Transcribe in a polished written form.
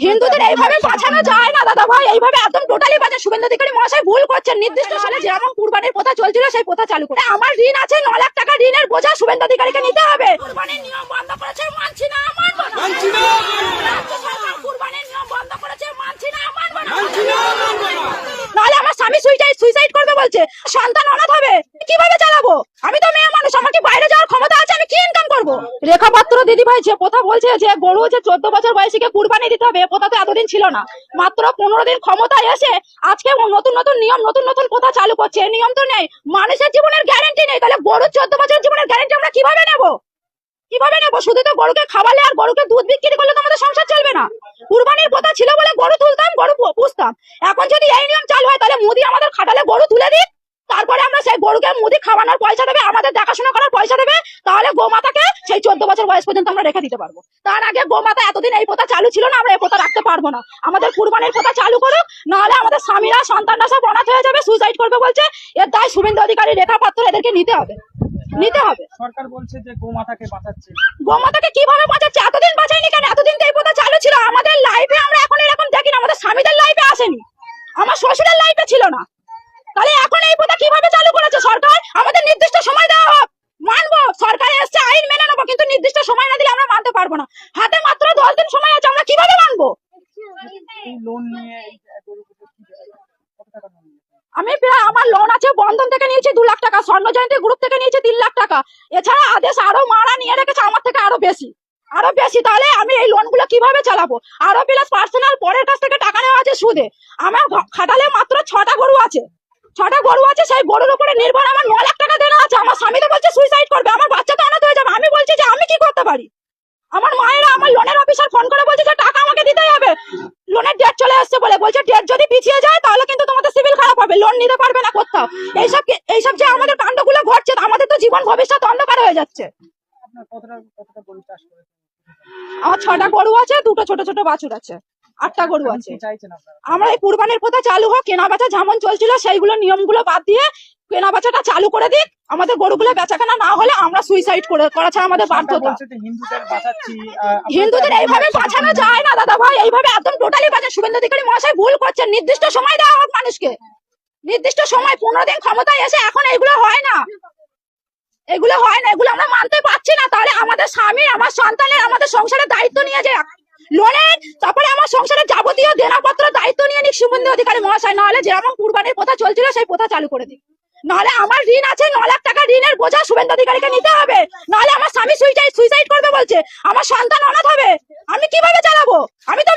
হিন্দুদের এইভাবে বাঁচানো যায় না দাদা ভাই, এইভাবে একদম টোটালি বাঁচা। শুভেন্দু অধিকারী মহাশয় ভুল করছেন। নির্দিষ্ট সালে যেমন কুরবানির প্রথা চলছিল সেই প্রথা চালু করে। আমার ঋণ আছে 9 লাখ টাকা, ঋণের বোঝা শুভেন্দু অধিকারীকে নিতে হবে। কুরবানির নিয়ম বন্ধ করেছে, মানছি না, মানবো না। রাজ্য সরকার কুরবানির নিয়ম বন্ধ করেছে, মানছি না, মানবো না। নাহলে আমার স্বামী সুইসাইড করবে বলছে, সন্তান অনাথ হবে, কিভাবে চালাবো? আমি তো মেয়ে মানুষ, আমার কি বাইরে যাওয়ার ক্ষমতা আছে? আমি কি ইনকাম করবো? রেখা পাত্র দিদি ভাই যে কথা বলছে যে গরু যে 14 বছর বয়সীকে কুরবানি দিতে হবে, কথা তো এতদিন ছিল না। মাত্র 15 দিন ক্ষমতায় এসে আজকে নতুন নতুন নিয়ম, নতুন নতুন কথা চালু করছে। নিয়ম তো নেই, মানুষের জীবনের গ্যারান্টি নেই, তাহলে গরুর 14 বছর জীবনের গ্যারান্টি আমরা কিভাবে নেবো? কিভাবে নেবো? শুধু তো গরুকে খাওয়ালে আর গরুকে দুধ বিক্রি করলে তো আমাদের সংসার চলবে না। কুরবানির কথা ছিল বলে গরু তুলতাম, গরু পুষতাম। এখন যদি এই নিয়ম চালু হয়, তাহলে মোদি আমাদের খাটালে গরু তুলে দিক, তারপরে আমরা সেই গরুকে মোদি খাওয়ানোর পয়সা দেবে, আমাদের দেখাশোনা করার পয়সা দেবে, তাহলে গোমাতাকে সেই 14 বছর বয়স পর্যন্ত আমরা রেখে দিতে পারবো। তার আগে গোমাতা এতদিন এই প্রথা চালু ছিল না, আমরা এই প্রথা রাখতে পারবো না। আমাদের কুরবানির প্রথা চালু করুক, নাহলে আমাদের স্বামীরা সন্তানরা সব অনাথ হয়ে যাবে, সুইসাইড করবে বলছে। এর দায় শুভেন্দু অধিকারী, রেখা পাত্র এদেরকে নিতে হবে, নিতে হবে। সরকার বলছে যে গোমাতাকে বাঁচাচ্ছে। গোমাতাকে কিভাবে বাঁচাচ্ছে? এতদিন বাঁচায়নি কেন? এতদিন তো এই কথা চালু ছিল। আমাদের লাইফে আমরা এখন এরকম দেখি না, আমাদের স্বামীদের লাইফে আসেনি, আমার শ্বশুরের লাইফে ছিল না। তাহলে এখন এই কথা কিভাবে চালু করেছে সরকার? আমাদের নির্দিষ্ট সময় দেওয়া হোক, মানবো। সরকার এসছে, আইন মেনে নেবো, কিন্তু নির্দিষ্ট সময় না দিলে আমরা মানতে পারবো না। হাতে মাত্র 10 দিন সময় আছে, আমরা কিভাবে মানবো? এই লোন নিয়ে গরু কত টাকা লোন নিয়েছে? আমি প্রায়, আমার লোন আছে, বন্ধন থেকে নিয়েছি 2 লাখ টাকা, স্বর্ণ জয়ন্তী গ্রুপ থেকে নিয়েছি 3 লাখ টাকা। এছাড়া আদেশ আরো মারা নিয়ে রেখেছে আমার থেকে আরো বেশি, আরো বেশি। তাহলে আমি এই লোন গুলো কিভাবে চালাবো? আরো প্লাস পার্সোনাল পরের কাছ থেকে টাকা নেওয়া আছে সুদে। আমার খাটালে মাত্র 6টা গরু আছে, 6টা গরু আছে, সেই গরুর উপরে নির্ভর আমার 9 লাখ টাকা দেনা আছে। আমার স্বামী তো বলছে সুইসাইড করবে, আমার বাচ্চা তো অনাথ হয়ে যাবে। আমি বলছি যে আমি কি করতে পারি? আমার মায়েরা, আমার লোনের অফিসার ফোন করে বলছে যে টাকা আমাকে দিতেই হবে, লোনের ডেট চলে আসছে বলে। বলছে ডেট যদি পিছিয়ে যায় তাহলে কিন্তু তোমাদের সিভিল খারাপ হবে, লোন নিতে পারবে না কোথাও। এইসব যে আমাদের কাণ্ডগুলো ঘটছে, আমাদের তো জীবন ভবিষ্যৎ অন্ধকার হয়ে যাচ্ছে। আপনার কতটা গরু চাষ করেছে? আমার 6টা গরু আছে, 2টো ছোট ছোট বাছুর আছে, 8টা গরু আছে। কি চাইছেন আপনারা? আমরা এই কুরবানির প্রথা চালু হোক, কেনা বেচা যেমন চলছিল সেইগুলো নিয়মগুলো বাদ দিয়ে কেনা বেচাটা চালু করে দিক। আমাদের গরুগুলো বেচাকেনা না হলে আমরা সুইসাইড করা ছাড়া আমাদের বাধ্যতা। বলছে যে হিন্দুদের বাঁচাচ্ছি। হিন্দুদের এইভাবে বাঁচানো যায় না দাদা ভাই, এইভাবে একদম টোটালি বাঁচা। শুভেন্দু অধিকারী মহাশয় ভুল করছেন। নির্দিষ্ট সময় দেওয়া হোক মানুষকে, নির্দিষ্ট সময়। 15 দিন ক্ষমতায় এসে এখন এগুলো হয় না, এগুলো হয় না, এগুলো আমরা মানতে পারছি না। তাহলে আমাদের স্বামী, আমার সন্তানের, আমাদের সংসারের দায়িত্ব নিয়ে যায় লোনের, তারপরে আমার সংসারের যাবতীয় দেনাপত্র দায়িত্ব নিয়ে নিক শুভেন্দু অধিকারী মহাশয়। নাহলে যেমন কুরবানির প্রথা চলছিল সেই প্রথা চালু করে দিক। নাহলে আমার ঋণ আছে 9 লাখ টাকা, ঋণের বোঝা শুভেন্দু অধিকারীকে নিতে হবে। নাহলে আমার স্বামী সুইসাইড করবে বলছে, আমার সন্তান অনাথ হবে, আমি কিভাবে চালাবো? আমি তো